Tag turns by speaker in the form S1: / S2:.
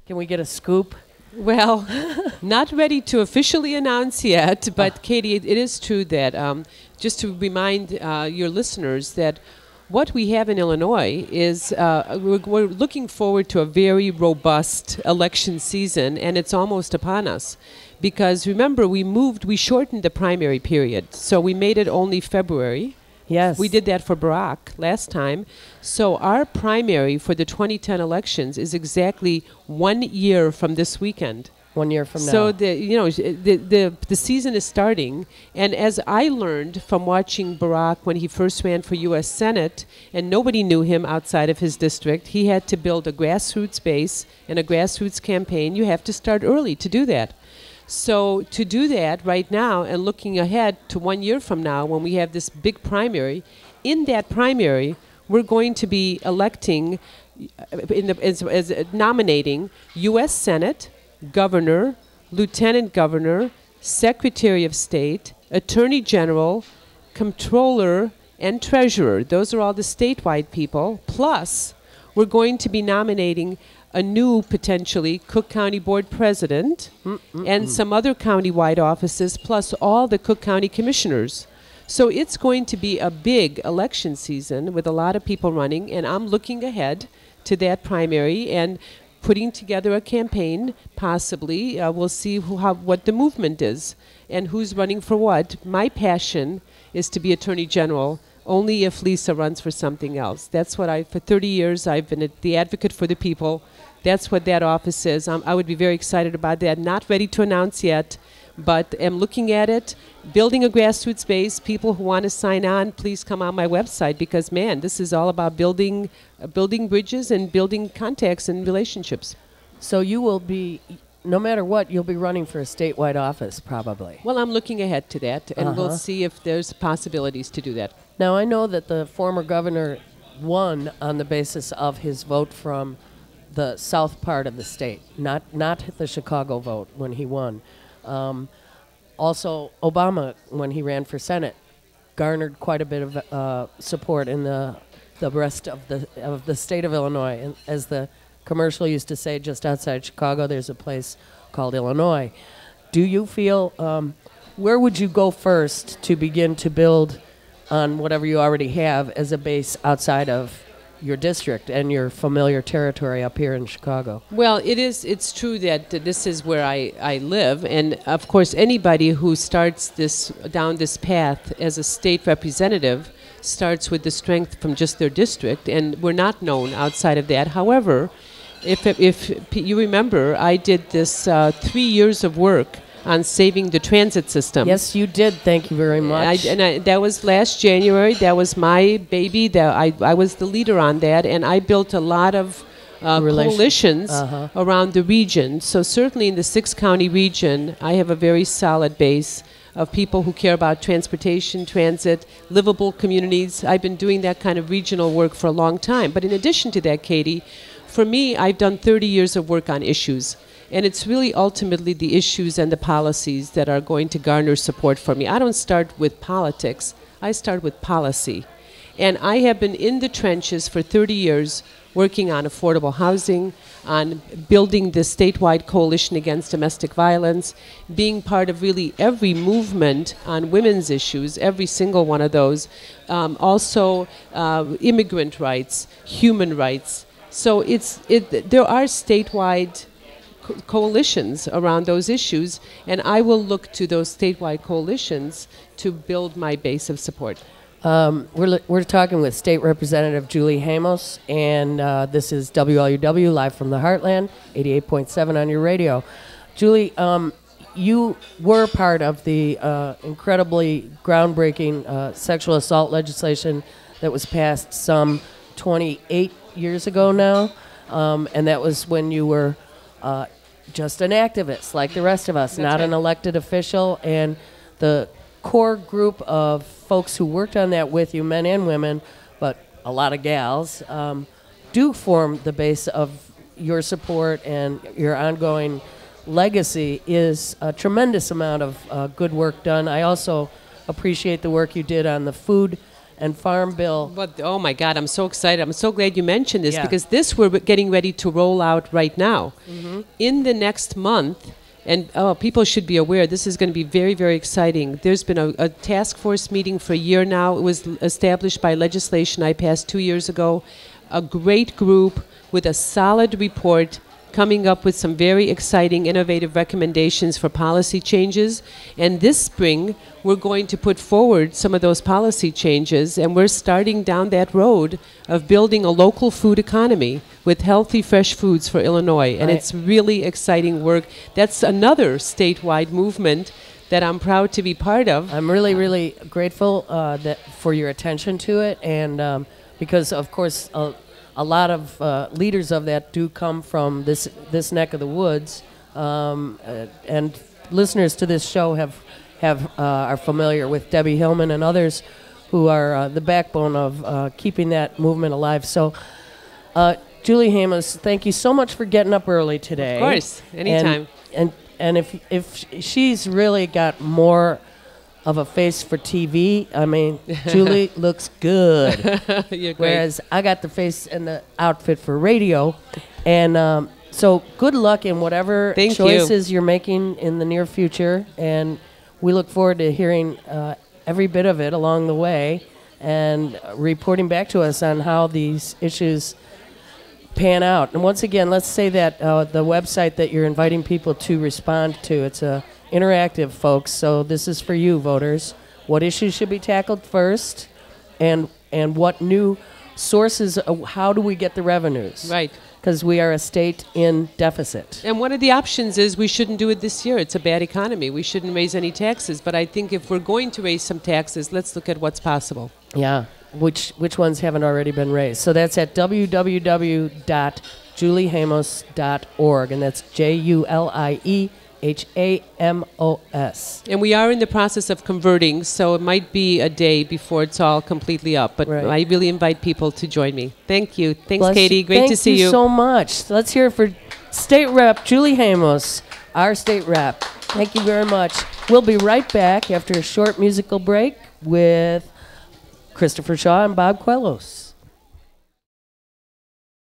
S1: Can we get a scoop?
S2: Well, not ready to officially announce yet, but Katie, it is true that just to remind your listeners that what we have in Illinois is we're looking forward to a very robust election season, and it's almost upon us. Because remember, we shortened the primary period, so we made it only February.
S1: Yes.
S2: We did that for Barack last time. So our primary for the 2010 elections is exactly 1 year from this weekend.
S1: 1 year from now.
S2: So the season is starting, and as I learned from watching Barack when he first ran for U.S. Senate, and nobody knew him outside of his district, he had to build a grassroots base and a grassroots campaign. You have to start early to do that. So to do that right now and looking ahead to 1 year from now when we have this big primary, in that primary we're going to be electing, nominating U.S. Senate, Governor, Lieutenant Governor, Secretary of State, Attorney General, Comptroller, and Treasurer. Those are all the statewide people. Plus, we're going to be nominating a new, potentially, Cook County Board President and some other county-wide offices, plus all the Cook County Commissioners. So it's going to be a big election season with a lot of people running, and I'm looking ahead to that primary and putting together a campaign, possibly. We'll see what the movement is and who's running for what. My passion is to be Attorney General, only if Lisa runs for something else. That's what for 30 years, I've been the advocate for the people. That's what that office is. I would be very excited about that. Not ready to announce yet, but am looking at it, building a grassroots base. People who want to sign on, please come on my website because, man, this is all about building bridges and building contacts and relationships.
S1: So you will be, no matter what, you'll be running for a statewide office, probably.
S2: Well, I'm looking ahead to that, and we'll see if there's possibilities to do that.
S1: Now, I know that the former governor won on the basis of his vote from the south part of the state, not the Chicago vote when he won. Also, Obama, when he ran for Senate, garnered quite a bit of support in the rest of the state of Illinois. And as the commercial used to say, just outside Chicago, there's a place called Illinois. Do you feel, where would you go first to begin to build on whatever you already have as a base outside of your district and your familiar territory up here in Chicago?
S2: Well, it's true that this is where I live, and of course anybody who starts down this path as a state representative starts with the strength from just their district, and we're not known outside of that. However, if you remember, I did this 3 years of work on saving the transit system.
S1: Yes, you did. Thank you very much.
S2: That was last January. That was my baby. I was the leader on that, and I built a lot of coalitions around the region. So certainly in the 6-county region, I have a very solid base of people who care about transportation, transit, livable communities. I've been doing that kind of regional work for a long time. But in addition to that, Katie, for me, I've done 30 years of work on issues. And it's really ultimately the issues and the policies that are going to garner support for me. I don't start with politics. I start with policy. And I have been in the trenches for 30 years working on affordable housing, on building the statewide coalition against domestic violence, being part of really every movement on women's issues, every single one of those. Also, immigrant rights, human rights. So there are statewide coalitions around those issues, and I will look to those statewide coalitions to build my base of support.
S1: We're talking with State Representative Julie Hamos, and this is WLUW, live from the Heartland, 88.7 on your radio. Julie, you were part of the incredibly groundbreaking sexual assault legislation that was passed some 28 years ago now, and that was when you were just an activist like the rest of us, not an elected official. And the core group of folks who worked on that with you, men and women, but a lot of gals, do form the base of your support, and your ongoing legacy is a tremendous amount of good work done. I also appreciate the work you did on the food and Farm Bill.
S2: But, oh my God, I'm so excited. I'm so glad you mentioned this because this we're getting ready to roll out right now. In the next month, and people should be aware, this is going to be very, very exciting. There's been a task force meeting for a year now. It was established by legislation I passed 2 years ago. A great group with a solid report coming up with some very exciting, innovative recommendations for policy changes. And this spring, we're going to put forward some of those policy changes, and we're starting down that road of building a local food economy with healthy, fresh foods for Illinois. And it's really exciting work. That's another statewide movement that I'm proud to be part of.
S1: I'm really, really grateful for your attention to it, and because, of course, a lot of leaders of that do come from this neck of the woods, and listeners to this show are familiar with Debbie Hillman and others who are the backbone of keeping that movement alive. So, Julie Hamos, thank you so much for getting up early today.
S2: Of course, anytime.
S1: And if she's really got more of a face for TV, I mean, Julie looks good.
S2: You're great.
S1: Whereas I got the face and the outfit for radio. And so good luck in whatever choices you're making in the near future. And we look forward to hearing every bit of it along the way and reporting back to us on how these issues pan out. And once again, let's say that the website that you're inviting people to respond to, it's interactive, folks. So this is for you, voters. What issues should be tackled first, and what new sources? How do we get the revenues?
S2: Right.
S1: Because we are a state in deficit.
S2: And one of the options is we shouldn't do it this year. It's a bad economy. We shouldn't raise any taxes. But I think if we're going to raise some taxes, let's look at what's possible.
S1: Yeah. Which ones haven't already been raised? So that's at www.juliehamos.org, and that's JuliehAmos.
S2: And we are in the process of converting, so it might be a day before it's all completely up. But I really invite people to join me. Thank you. Thanks, Katie. Great to see you.
S1: Thank you so much. Let's hear it for State Rep Julie Hamos, our state rep. Thank you very much. We'll be right back after a short musical break with Christopher Shaw and Bob Quellos.